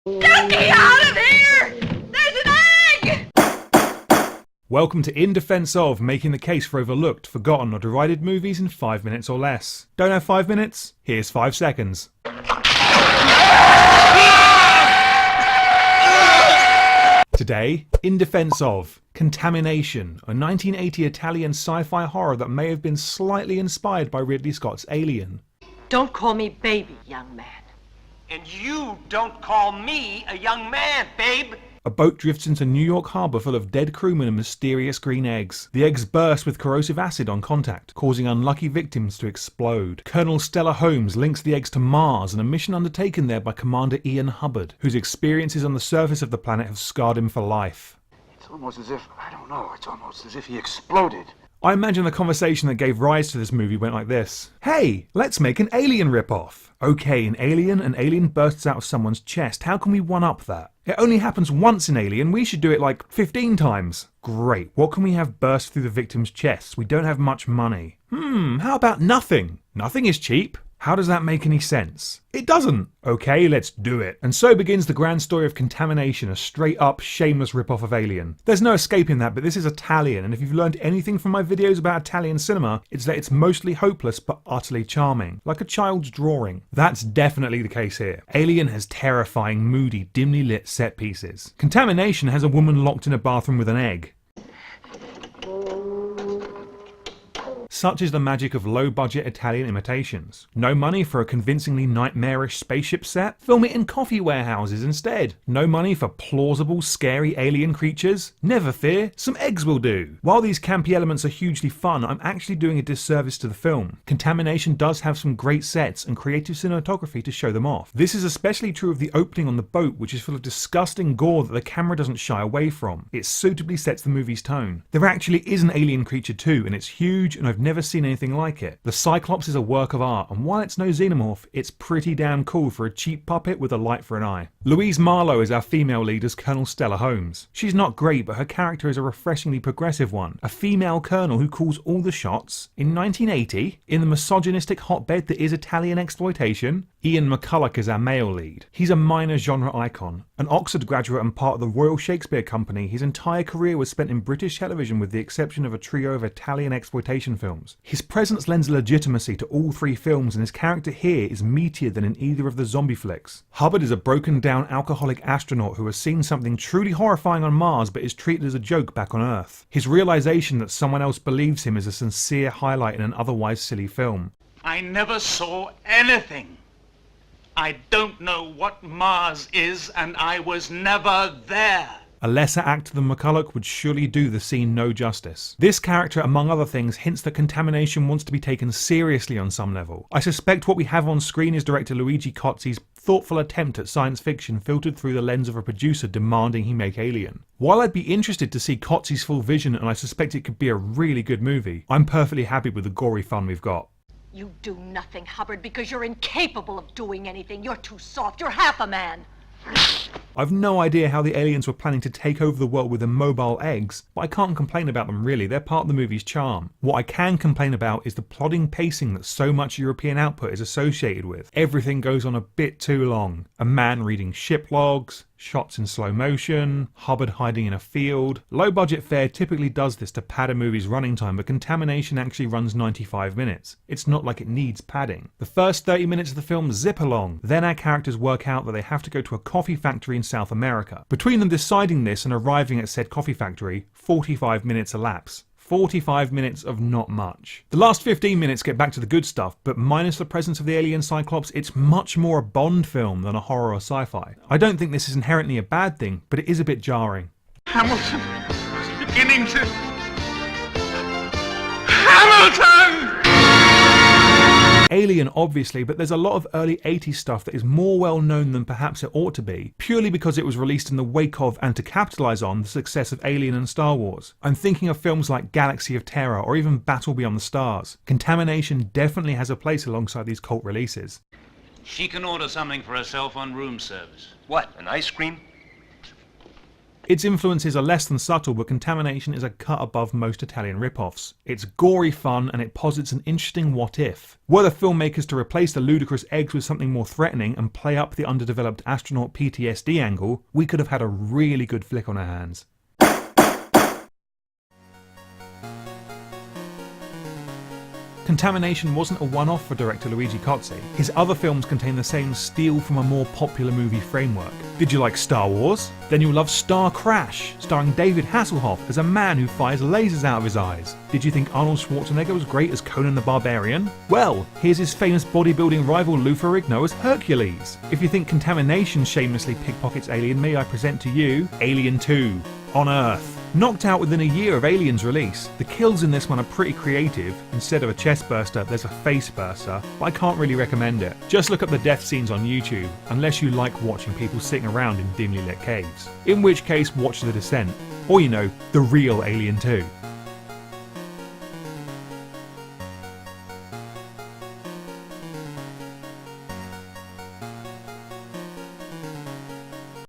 Get me out of here! There's an egg! Welcome to In Defense of, making the case for overlooked, forgotten or derided movies in 5 minutes or less. Don't have 5 minutes? Here's 5 seconds. Today, In Defense of Contamination, a 1980 Italian sci-fi horror that may have been slightly inspired by Ridley Scott's Alien. Don't call me baby, young man. And you don't call me a young man, babe. A boat drifts into New York harbor full of dead crewmen and mysterious green eggs. The eggs burst with corrosive acid on contact, causing unlucky victims to explode. Colonel Stella Holmes links the eggs to Mars and a mission undertaken there by Commander Ian Hubbard, whose experiences on the surface of the planet have scarred him for life. It's almost as if, it's almost as if he exploded. I imagine the conversation that gave rise to this movie went like this. Hey, let's make an Alien ripoff. Okay, in Alien, an alien bursts out of someone's chest. How can we one-up that? It only happens once in Alien, we should do it like 15 times. Great, what can we have burst through the victim's chests? We don't have much money. How about nothing? Nothing is cheap. How does that make any sense? It doesn't. Okay, let's do it. And so begins the grand story of Contamination, a straight up shameless ripoff of Alien. There's no escaping that, but this is Italian, and if you've learned anything from my videos about Italian cinema, it's that it's mostly hopeless but utterly charming, like a child's drawing. That's definitely the case here. Alien has terrifying, moody, dimly lit set pieces. Contamination has a woman locked in a bathroom with an egg. Such is the magic of low-budget Italian imitations. No money for a convincingly nightmarish spaceship set? Film it in coffee warehouses instead. No money for plausible, scary alien creatures? Never fear, some eggs will do. While these campy elements are hugely fun, I'm actually doing a disservice to the film. Contamination does have some great sets and creative cinematography to show them off. This is especially true of the opening on the boat, which is full of disgusting gore that the camera doesn't shy away from. It suitably sets the movie's tone. There actually is an alien creature too, and it's huge, and I've never seen anything like it. The Cyclops is a work of art, and while it's no xenomorph, it's pretty damn cool for a cheap puppet with a light for an eye. Louise Marlowe is our female lead as Colonel Stella Holmes. She's not great, but her character is a refreshingly progressive one. A female colonel who calls all the shots. In 1980, in the misogynistic hotbed that is Italian exploitation, Ian McCulloch is our male lead. He's a minor genre icon. An Oxford graduate and part of the Royal Shakespeare Company, his entire career was spent in British television with the exception of a trio of Italian exploitation films. His presence lends legitimacy to all three films, and his character here is meatier than in either of the zombie flicks. Hubbard is a broken down alcoholic astronaut who has seen something truly horrifying on Mars but is treated as a joke back on Earth. His realization that someone else believes him is a sincere highlight in an otherwise silly film. I never saw anything. I don't know what Mars is, and I was never there. A lesser actor than McCulloch would surely do the scene no justice. This character, among other things, hints that Contamination wants to be taken seriously on some level. I suspect what we have on screen is director Luigi Cozzi's thoughtful attempt at science fiction filtered through the lens of a producer demanding he make Alien. While I'd be interested to see Cozzi's full vision, and I suspect it could be a really good movie, I'm perfectly happy with the gory fun we've got. You do nothing, Hubbard, because you're incapable of doing anything. You're too soft. You're half a man. I've no idea how the aliens were planning to take over the world with immobile eggs, but I can't complain about them really, they're part of the movie's charm. What I can complain about is the plodding pacing that so much European output is associated with. Everything goes on a bit too long. A man reading ship logs, shots in slow motion, Hubbard hiding in a field. Low budget fare typically does this to pad a movie's running time, but Contamination actually runs 95 minutes. It's not like it needs padding. The first 30 minutes of the film zip along, then our characters work out that they have to go to a coffee factory in South America. Between them deciding this and arriving at said coffee factory, 45 minutes elapse. 45 minutes of not much. The last 15 minutes get back to the good stuff, but minus the presence of the alien Cyclops, it's much more a Bond film than a horror or sci-fi. I don't think this is inherently a bad thing, but it is a bit jarring. Hamilton was beginning to... Hamilton! Alien obviously, but there's a lot of early 80s stuff that is more well known than perhaps it ought to be, purely because it was released in the wake of and to capitalise on the success of Alien and Star Wars. I'm thinking of films like Galaxy of Terror or even Battle Beyond the Stars. Contamination definitely has a place alongside these cult releases. She can order something for herself on room service. What, an ice cream? Its influences are less than subtle, but Contamination is a cut above most Italian rip-offs. It's gory fun, and it posits an interesting what-if. Were the filmmakers to replace the ludicrous eggs with something more threatening and play up the underdeveloped astronaut PTSD angle, we could have had a really good flick on our hands. Contamination wasn't a one-off for director Luigi Cozzi. His other films contain the same steal from a more popular movie framework. Did you like Star Wars? Then you'll love Star Crash, starring David Hasselhoff as a man who fires lasers out of his eyes. Did you think Arnold Schwarzenegger was great as Conan the Barbarian? Well, here's his famous bodybuilding rival Lou Ferrigno as Hercules. If you think Contamination shamelessly pickpockets Alien, may I present to you Alien 2 on Earth. Knocked out within a year of Alien's release, the kills in this one are pretty creative. Instead of a chest burster, there's a face burster, but I can't really recommend it. Just look up the death scenes on YouTube, unless you like watching people sitting around in dimly lit caves. In which case, watch The Descent, or the real Alien 2.